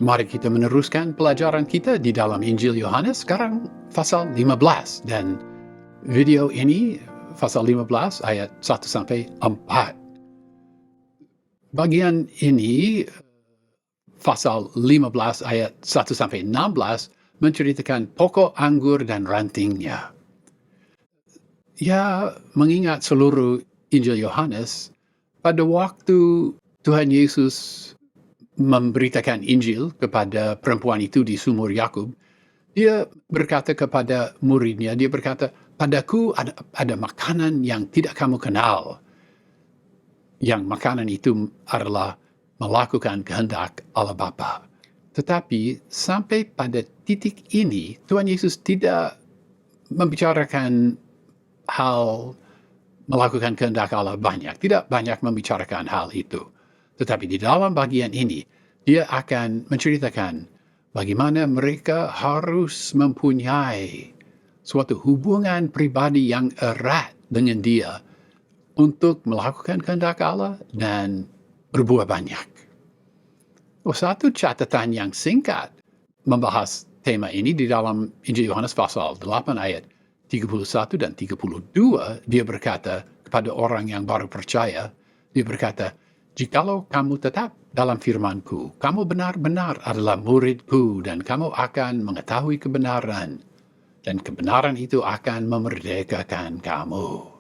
Mari kita meneruskan pelajaran kita di dalam Injil Yohanes sekarang pasal 15 dan video ini pasal 15 ayat 1 sampai 4. Bagian ini pasal 15 ayat 1 sampai 16 menceritakan pokok anggur dan rantingnya. Ya, mengingat seluruh Injil Yohanes, pada waktu Tuhan Yesus memberitakan Injil kepada perempuan itu di sumur Yakub, dia berkata kepada muridnya, dia berkata, "Padaku ada makanan yang tidak kamu kenal." Yang makanan itu adalah melakukan kehendak Allah Bapa. Tetapi sampai pada titik ini, Tuhan Yesus tidak membicarakan hal melakukan kehendak Allah banyak, tidak banyak membicarakan hal itu. Tetapi di dalam bagian ini, dia akan menceritakan bagaimana mereka harus mempunyai suatu hubungan pribadi yang erat dengan dia untuk melakukan kehendak Allah dan berbuah banyak. Satu catatan yang singkat membahas tema ini di dalam Injil Yohanes pasal 8 ayat 31 dan 32, dia berkata kepada orang yang baru percaya, dia berkata, "Jikalau kamu tetap dalam firman-Ku, kamu benar-benar adalah murid-Ku dan kamu akan mengetahui kebenaran, dan kebenaran itu akan memerdekakan kamu."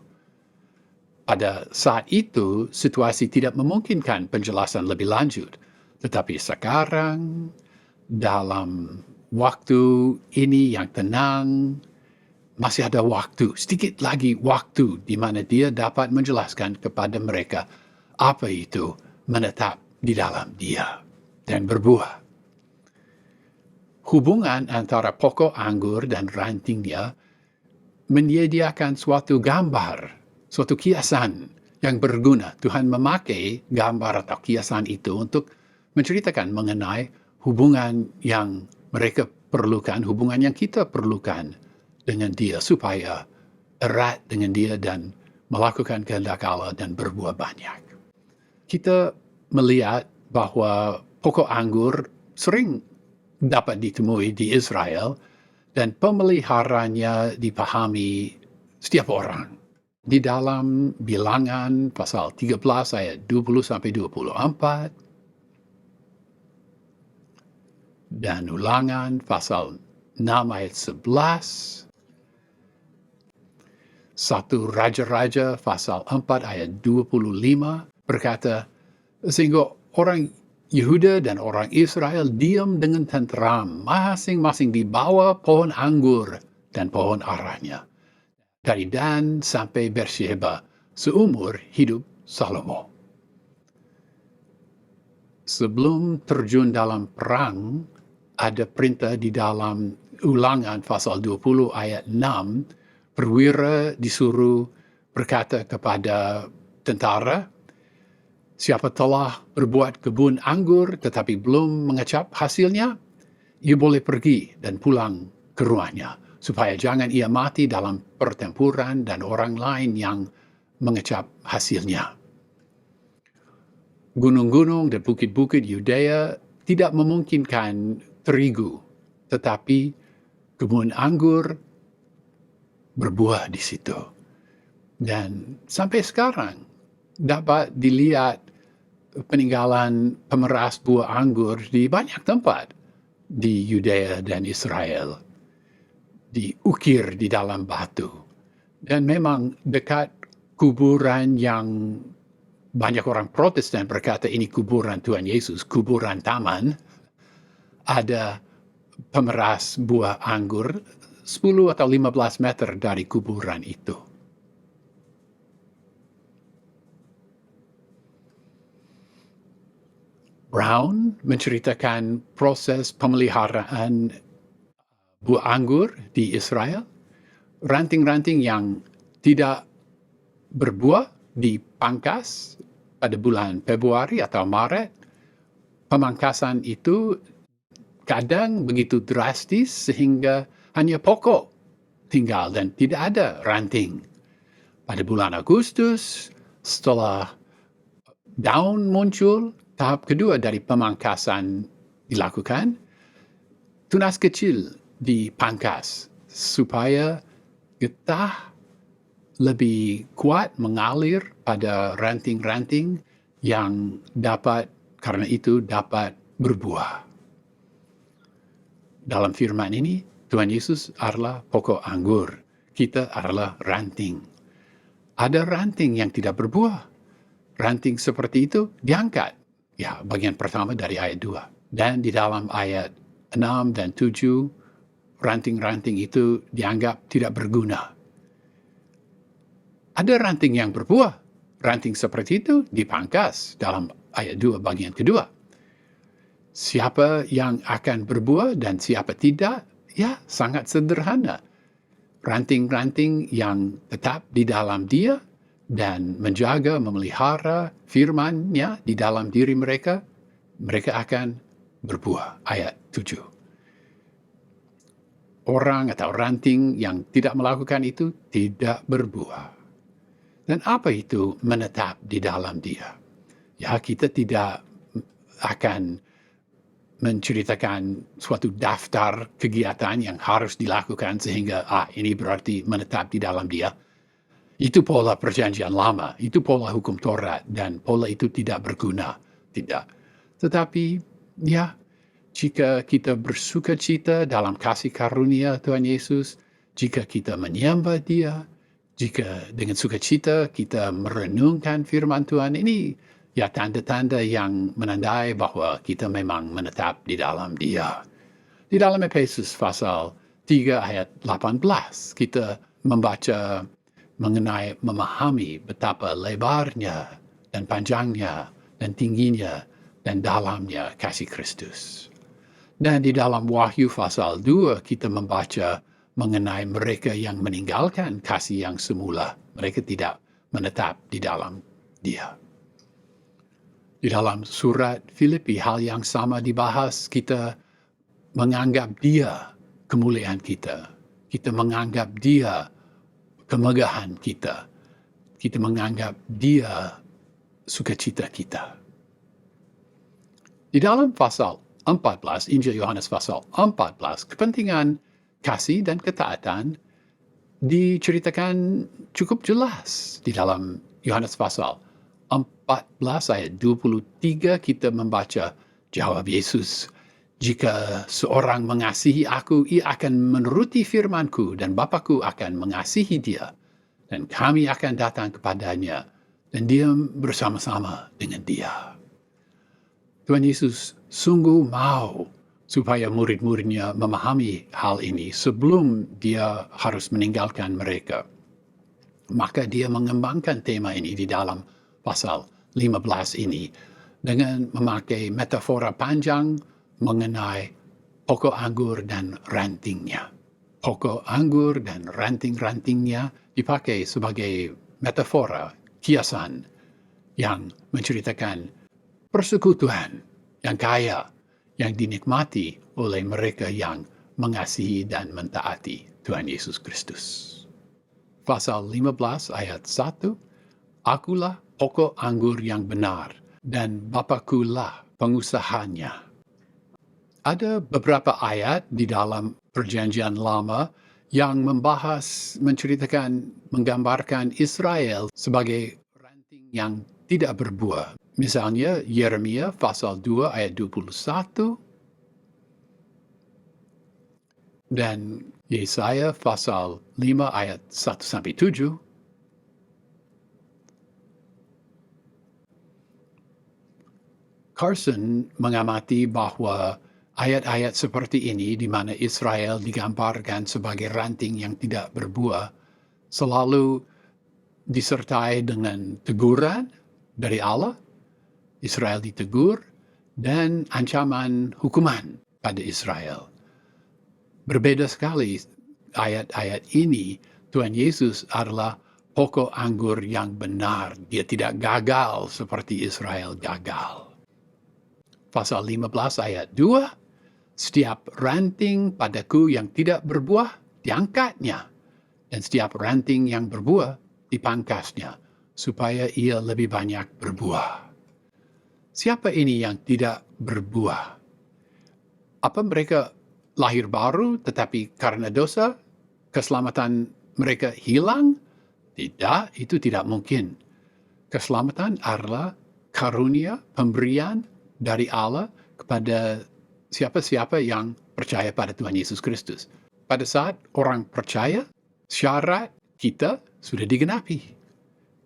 Pada saat itu, situasi tidak memungkinkan penjelasan lebih lanjut. Tetapi sekarang, dalam waktu ini yang tenang, masih ada waktu, sedikit lagi waktu di mana dia dapat menjelaskan kepada mereka apa itu menetap di dalam dia dan berbuah. Hubungan antara pokok anggur dan rantingnya menyediakan suatu gambar, suatu kiasan yang berguna. Tuhan memakai gambar atau kiasan itu untuk menceritakan mengenai hubungan yang mereka perlukan, hubungan yang kita perlukan dengan dia supaya erat dengan dia dan melakukan kehendak Allah dan berbuah banyak. Kita melihat bahwa pokok anggur sering dapat ditemui di Israel dan pemeliharanya dipahami setiap orang. Di dalam Bilangan pasal 13 ayat 20 sampai 24 dan Ulangan pasal 6 ayat 11, 1 Raja-Raja pasal 4 ayat 25 berkata, sehingga orang Yehuda dan orang Israel diam dengan tenteram, masing-masing di bawah pohon anggur dan pohon arahnya, dari Dan sampai Beersheba, seumur hidup Salomo. Sebelum terjun dalam perang, ada perintah di dalam Ulangan pasal 20 ayat 6, perwira disuruh berkata kepada tentara, siapa telah berbuat kebun anggur tetapi belum mengecap hasilnya, ia boleh pergi dan pulang ke rumahnya, supaya jangan ia mati dalam pertempuran dan orang lain yang mengecap hasilnya. Gunung-gunung dan bukit-bukit Yudea tidak memungkinkan terigu, tetapi kebun anggur berbuah di situ. Dan sampai sekarang dapat dilihat peninggalan pemeras buah anggur di banyak tempat di Yudea dan Israel, diukir di dalam batu. Dan memang dekat kuburan yang banyak orang Protestan berkata ini kuburan Tuhan Yesus, kuburan taman, ada pemeras buah anggur 10 atau 15 meter dari kuburan itu. Brown menceritakan proses pemeliharaan buah anggur di Israel, ranting-ranting yang tidak berbuah dipangkas pada bulan Februari atau Maret. Pemangkasan itu kadang begitu drastis sehingga hanya pokok tinggal dan tidak ada ranting. Pada bulan Agustus, setelah daun muncul, tahap kedua dari pemangkasan dilakukan? Tunas kecil dipangkas supaya getah lebih kuat mengalir pada ranting-ranting yang karena itu dapat berbuah. Dalam firman ini, Tuhan Yesus adalah pokok anggur. Kita adalah ranting. Ada ranting yang tidak berbuah. Ranting seperti itu diangkat. Ya, bagian pertama dari ayat 2. Dan di dalam ayat 6 dan 7, ranting-ranting itu dianggap tidak berguna. Ada ranting yang berbuah. Ranting seperti itu dipangkas dalam ayat 2 bagian kedua. Siapa yang akan berbuah dan siapa tidak, ya sangat sederhana. Ranting-ranting yang tetap di dalam dia dan menjaga, memelihara firman-Nya di dalam diri mereka, mereka akan berbuah. Ayat 7. Orang atau ranting yang tidak melakukan itu tidak berbuah. Dan apa itu menetap di dalam dia? Ya, kita tidak akan menceritakan suatu daftar kegiatan yang harus dilakukan sehingga ini berarti menetap di dalam dia. Itu pola perjanjian lama, itu pola hukum Taurat, dan pola itu tidak berguna. Tidak. Tetapi, ya, jika kita bersuka cita dalam kasih karunia Tuhan Yesus, jika kita menyembah Dia, jika dengan sukacita kita merenungkan firman Tuhan, ini ya tanda-tanda yang menandai bahwa kita memang menetap di dalam Dia. Di dalam Efesus pasal 3 ayat 18, kita membaca mengenai memahami betapa lebarnya dan panjangnya dan tingginya dan dalamnya kasih Kristus. Dan di dalam Wahyu pasal 2 kita membaca mengenai mereka yang meninggalkan kasih yang semula. Mereka tidak menetap di dalam Dia. Di dalam surat Filipi, hal yang sama dibahas. Kita menganggap Dia kemuliaan kita. Kita menganggap Dia kemegahan kita. Kita menganggap Dia sukacita kita. Di dalam pasal 14, Injil Yohanes pasal 14, kepentingan kasih dan ketaatan diceritakan cukup jelas. Di dalam Yohanes pasal 14 ayat 23 kita membaca jawab Yesus, "Jika seorang mengasihi aku, ia akan menuruti firman-Ku dan Bapa-Ku akan mengasihi dia, dan kami akan datang kepadanya dan diam bersama-sama dengan dia." Tuhan Yesus sungguh mau supaya murid-muridnya memahami hal ini sebelum dia harus meninggalkan mereka. Maka dia mengembangkan tema ini di dalam pasal 15 ini dengan memakai metafora panjang mengenai pokok anggur dan rantingnya. Pokok anggur dan ranting-rantingnya dipakai sebagai metafora, kiasan yang menceritakan persekutuan yang kaya yang dinikmati oleh mereka yang mengasihi dan mentaati Tuhan Yesus Kristus. Pasal 15 ayat 1, "Akulah pokok anggur yang benar, dan Bapa-Ku lah pengusahanya." Ada beberapa ayat di dalam Perjanjian Lama yang menceritakan, menggambarkan Israel sebagai ranting yang tidak berbuah. Misalnya, Yeremia pasal 2 ayat 21 dan Yesaya pasal 5 ayat 1-7. Carson mengamati bahwa ayat-ayat seperti ini di mana Israel digambarkan sebagai ranting yang tidak berbuah selalu disertai dengan teguran dari Allah. Israel ditegur, dan ancaman hukuman pada Israel. Berbeda sekali ayat-ayat ini, Tuhan Yesus adalah pokok anggur yang benar. Dia tidak gagal seperti Israel gagal. Pasal 15 ayat 2, "Setiap ranting padaku yang tidak berbuah, diangkatnya. Dan setiap ranting yang berbuah, dipangkasnya, supaya ia lebih banyak berbuah." Siapa ini yang tidak berbuah? Apa mereka lahir baru tetapi karena dosa keselamatan mereka hilang? Tidak, itu tidak mungkin. Keselamatan adalah karunia pemberian dari Allah kepada siapa-siapa yang percaya pada Tuhan Yesus Kristus. Pada saat orang percaya, syarat kita sudah digenapi.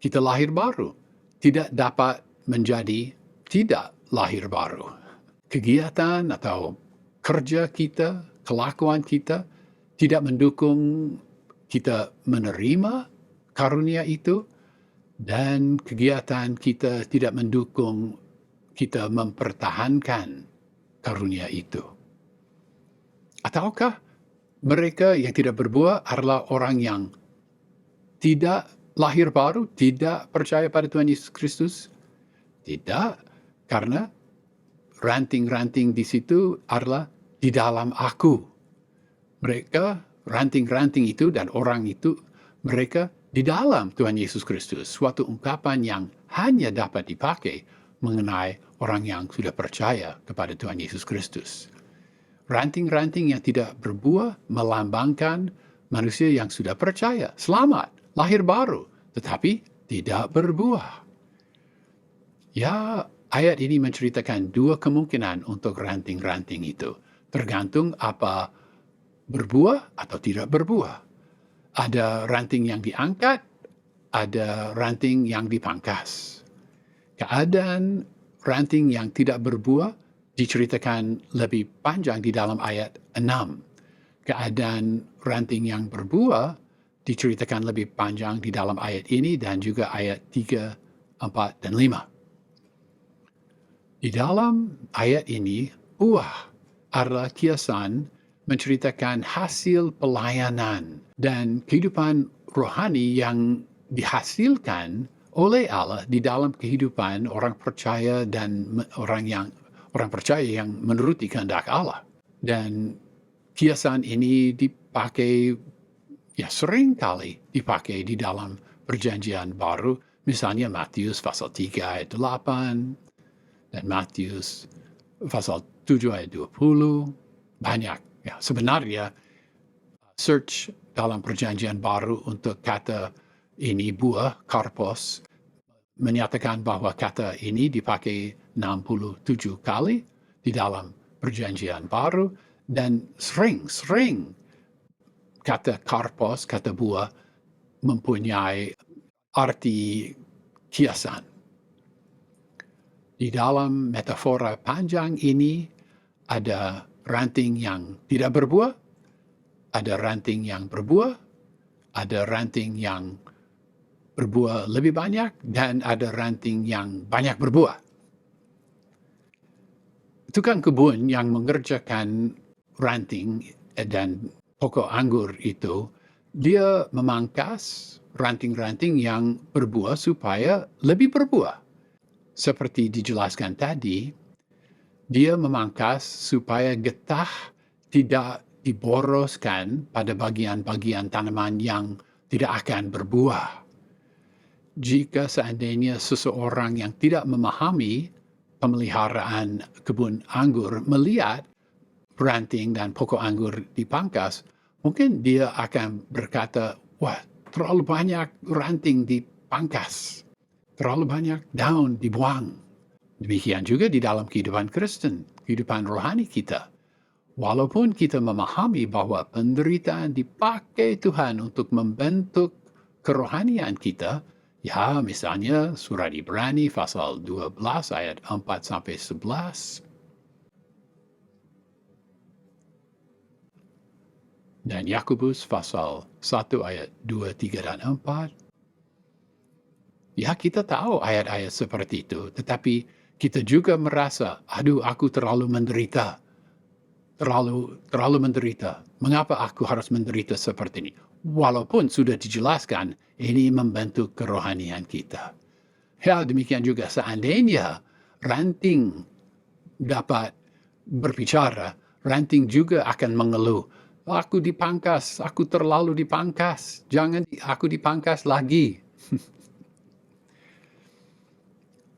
Kita lahir baru. Tidak dapat menjadi tidak lahir baru. Kegiatan atau kerja kita, kelakuan kita tidak mendukung kita menerima karunia itu, dan kegiatan kita tidak mendukung kita mempertahankan karunia itu. Ataukah mereka yang tidak berbuah adalah orang yang tidak lahir baru, tidak percaya pada Tuhan Yesus Kristus? Tidak, karena ranting-ranting di situ adalah di dalam aku. Mereka, ranting-ranting itu dan orang itu, mereka di dalam Tuhan Yesus Kristus. Suatu ungkapan yang hanya dapat dipakai mengenai orang yang sudah percaya kepada Tuhan Yesus Kristus. Ranting-ranting yang tidak berbuah melambangkan manusia yang sudah percaya, selamat, lahir baru, tetapi tidak berbuah. Ya, ayat ini menceritakan dua kemungkinan untuk ranting-ranting itu. Tergantung apa berbuah atau tidak berbuah. Ada ranting yang diangkat, ada ranting yang dipangkas. Keadaan ranting yang tidak berbuah diceritakan lebih panjang di dalam ayat 6. Keadaan ranting yang berbuah diceritakan lebih panjang di dalam ayat ini dan juga ayat 3, 4, dan 5. Di dalam ayat ini, buah adalah kiasan menceritakan hasil pelayanan dan kehidupan rohani yang dihasilkan oleh Allah di dalam kehidupan orang percaya dan orang percaya yang menuruti kehendak Allah. Dan kiasan ini dipakai, ya sering kali dipakai di dalam perjanjian baru, misalnya Matius pasal 3 ayat 8 dan Matius pasal 7 ayat 20, banyak. Ya, sebenarnya search dalam perjanjian baru untuk kata ini buah, karpos, menyatakan bahwa kata ini dipakai 67 kali di dalam perjanjian baru, dan sering kata karpos, kata buah, mempunyai arti kiasan. Di dalam metafora panjang ini ada ranting yang tidak berbuah, ada ranting yang berbuah, ada ranting yang berbuah lebih banyak, dan ada ranting yang banyak berbuah. Tukang kebun yang mengerjakan ranting dan pokok anggur itu, dia memangkas ranting-ranting yang berbuah supaya lebih berbuah. Seperti dijelaskan tadi, dia memangkas supaya getah tidak diboroskan pada bagian-bagian tanaman yang tidak akan berbuah. Jika seandainya seseorang yang tidak memahami pemeliharaan kebun anggur melihat ranting dan pokok anggur dipangkas, mungkin dia akan berkata, wah, terlalu banyak ranting dipangkas, terlalu banyak daun dibuang. Demikian juga di dalam kehidupan Kristen, kehidupan rohani kita. Walaupun kita memahami bahwa penderitaan dipakai Tuhan untuk membentuk kerohanian kita, ya misalnya surat Ibrani pasal 12 ayat 4-11, dan Yakobus pasal 1 ayat 2, 3, dan 4. Ya, kita tahu ayat-ayat seperti itu, tetapi kita juga merasa, aduh, aku terlalu menderita. Terlalu menderita. Mengapa aku harus menderita seperti ini? Walaupun sudah dijelaskan, ini membentuk kerohanian kita. Ya, demikian juga seandainya ranting dapat berbicara, ranting juga akan mengeluh. Aku dipangkas, aku terlalu dipangkas. Jangan aku dipangkas lagi.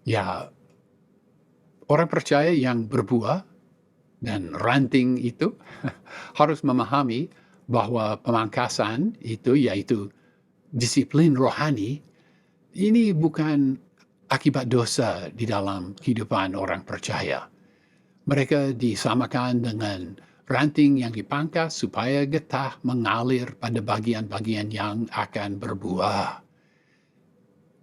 Ya, orang percaya yang berbuah dan ranting itu harus memahami bahwa pemangkasan itu, yaitu disiplin rohani, ini bukan akibat dosa di dalam kehidupan orang percaya. Mereka disamakan dengan ranting yang dipangkas supaya getah mengalir pada bagian-bagian yang akan berbuah.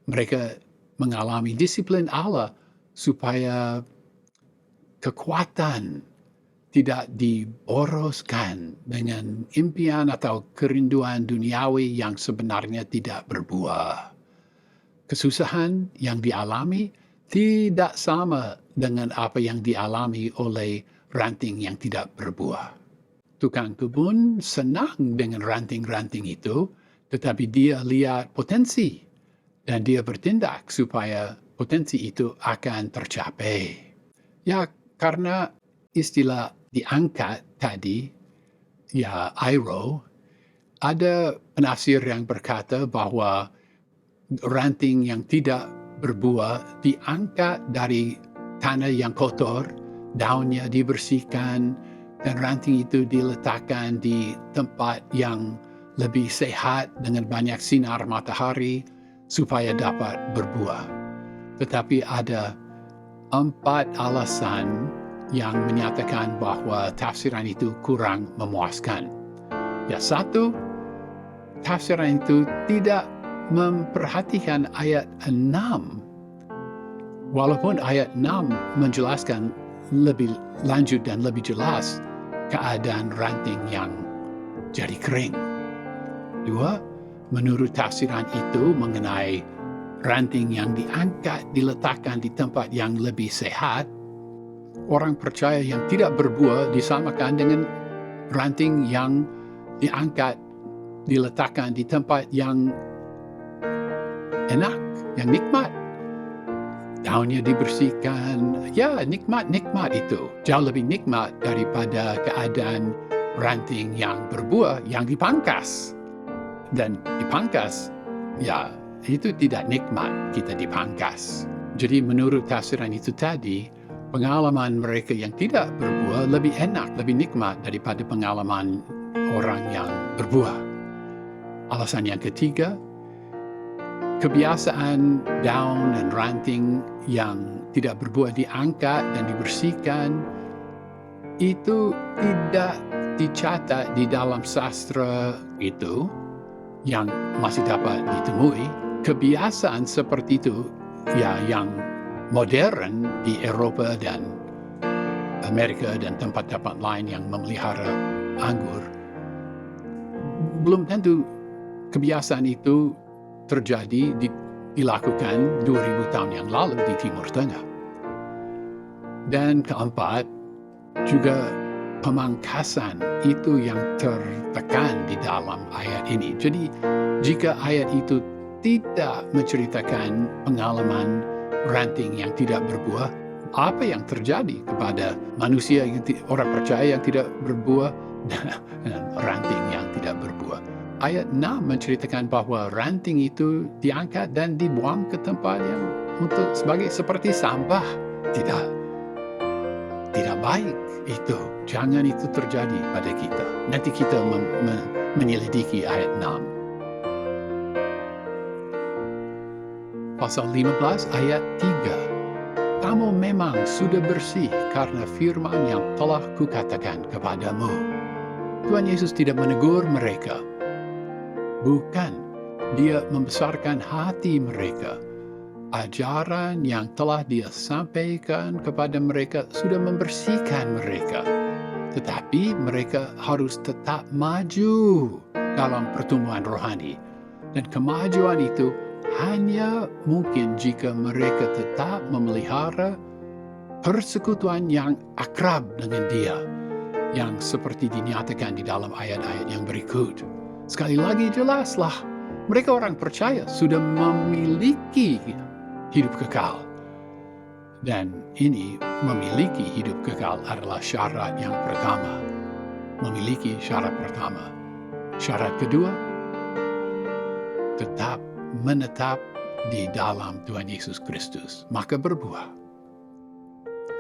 Mereka mengalami disiplin Allah supaya kekuatan tidak diboroskan dengan impian atau kerinduan duniawi yang sebenarnya tidak berbuah. Kesusahan yang dialami tidak sama dengan apa yang dialami oleh ranting yang tidak berbuah. Tukang kebun senang dengan ranting-ranting itu, tetapi dia lihat potensi dan dia bertindak supaya potensi itu akan tercapai. Ya, karena istilah diangkat tadi, ya airo, ada penafsir yang berkata bahwa ranting yang tidak berbuah diangkat dari tanah yang kotor, daunnya dibersihkan, dan ranting itu diletakkan di tempat yang lebih sehat dengan banyak sinar matahari supaya dapat berbuah. Tetapi ada 4 alasan yang menyatakan bahwa tafsiran itu kurang memuaskan. Ya, 1, tafsiran itu tidak memperhatikan ayat 6. Walaupun ayat 6 menjelaskan lebih lanjut dan lebih jelas keadaan ranting yang jadi kering. 2, menurut tafsiran itu mengenai ranting yang diangkat diletakkan di tempat yang lebih sehat, orang percaya yang tidak berbuah disamakan dengan ranting yang diangkat diletakkan di tempat yang enak, yang nikmat. Daunnya dibersihkan, ya nikmat itu. Jauh lebih nikmat daripada keadaan ranting yang berbuah, yang dipangkas. Dan dipangkas, ya itu tidak nikmat kita dipangkas. Jadi menurut tafsiran itu tadi, pengalaman mereka yang tidak berbuah lebih enak, lebih nikmat daripada pengalaman orang yang berbuah. Alasan yang ketiga, kebiasaan daun dan ranting yang tidak berbuah diangkat dan dibersihkan itu tidak dicatat di dalam sastra itu yang masih dapat ditemui. Kebiasaan seperti itu, ya, yang modern di Eropa dan Amerika dan tempat-tempat lain yang memelihara anggur, belum tentu kebiasaan itu terjadi dilakukan 2000 tahun yang lalu di Timur Tengah. Dan keempat, juga pemangkasan itu yang tertekan di dalam ayat ini. Jadi jika ayat itu tidak menceritakan pengalaman ranting yang tidak berbuah, apa yang terjadi kepada manusia yang orang percaya yang tidak berbuah dan ranting yang tidak berbuah? Ayat 6 menceritakan bahwa ranting itu diangkat dan dibuang ke tempat yang seperti sampah. Tidak baik itu. Jangan itu terjadi pada kita. Nanti kita menyelidiki ayat 6. Pasal 15 ayat 3. Kamu memang sudah bersih karena firman yang telah kukatakan kepadamu. Tuhan Yesus tidak menegur mereka. Bukan, dia membesarkan hati mereka. Ajaran yang telah dia sampaikan kepada mereka sudah membersihkan mereka. Tetapi mereka harus tetap maju dalam pertumbuhan rohani. Dan kemajuan itu hanya mungkin jika mereka tetap memelihara persekutuan yang akrab dengan dia, yang seperti dinyatakan di dalam ayat-ayat yang berikut. Sekali lagi jelaslah, mereka orang percaya sudah memiliki hidup kekal. Dan ini memiliki hidup kekal adalah syarat yang pertama. Memiliki syarat pertama. Syarat kedua, tetap menetap di dalam Tuhan Yesus Kristus. Maka berbuah.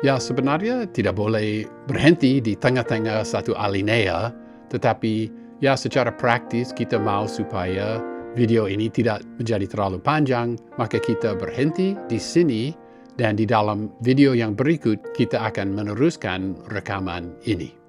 Ya, sebenarnya tidak boleh berhenti di tengah-tengah satu alinea, tetapi ya secara praktis kita mau supaya video ini tidak menjadi terlalu panjang, maka kita berhenti di sini dan di dalam video yang berikut kita akan meneruskan rekaman ini.